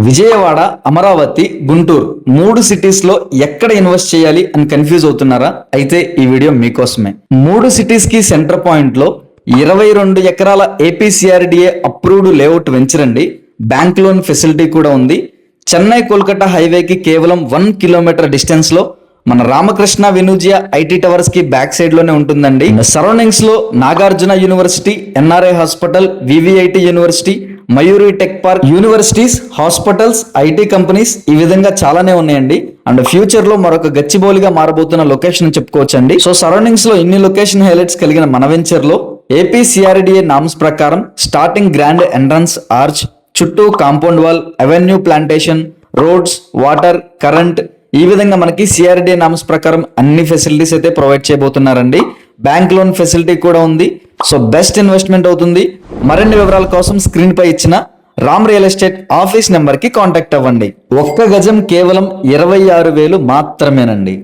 Vijayawada, Amaravati, Guntur 3 cities లో ఎక్కడ invest చేయాలి అని కన్ఫ్యూజ్ అవుతున్నారా? అయితే ఈ వీడియో మీకోసమే. 3 సిటీస్ కి సెంటర్ పాయింట్ లో 22 ఎకరాల ఏపీసీఆర్డీఏ అప్రూవ్డ్ లేఅవుట్ వెంచర్ అండి. బ్యాంక్ లోన్ ఫెసిలిటీ కూడా ఉంది. చెన్నై కోల్కతా హైవేకి కేవలం 1 కిలోమీటర్ డిస్టెన్స్ లో మన రామకృష్ణ వినూజియా ఐటీ టవర్స్ కి బ్యాక్ సైడ్ లోనే ఉంటుందండి. సరౌండింగ్స్ లో Nagarjuna university, NRI hospital, VVIT university, Mayuri tech park, universities, hospitals, IT companies ఈ విధంగా చాలానే ఉన్నాయండి. అండ్ ఫ్యూచర్ లో మరొక గచ్చిబౌలిగా మారబోతున్న లొకేషన్ చెప్పుకోవచ్చండి. సో సరౌండింగ్స్ లో ఇన్ని లొకేషన్ హైలైట్స్ కలిగిన మన వెంచర్ లో ఏపీసీఆర్డీఏ నామ్స్ ప్రకారం స్టార్టింగ్ గ్రాండ్ ఎంట్రన్స్ ఆర్చ్, చుట్టూ compound wall, avenue plantation, roads, water, current ఈ విధంగా మనకి సిఆర్డీఏ నామ్స్ ప్రకారం అన్ని ఫెసిలిటీస్ అయితే ప్రొవైడ్ చేయబోతున్నారండి. బ్యాంక్ లోన్ ఫెసిలిటీ కూడా ఉంది. సో బెస్ట్ ఇన్వెస్ట్మెంట్ అవుతుంది. మరిన్ని వివరాల కోసం స్క్రీన్ పై ఇచ్చిన Ram real estate office number కి కాంటాక్ట్ అవ్వండి. ఒక్క గజం కేవలం 26,000 మాత్రమేనండి.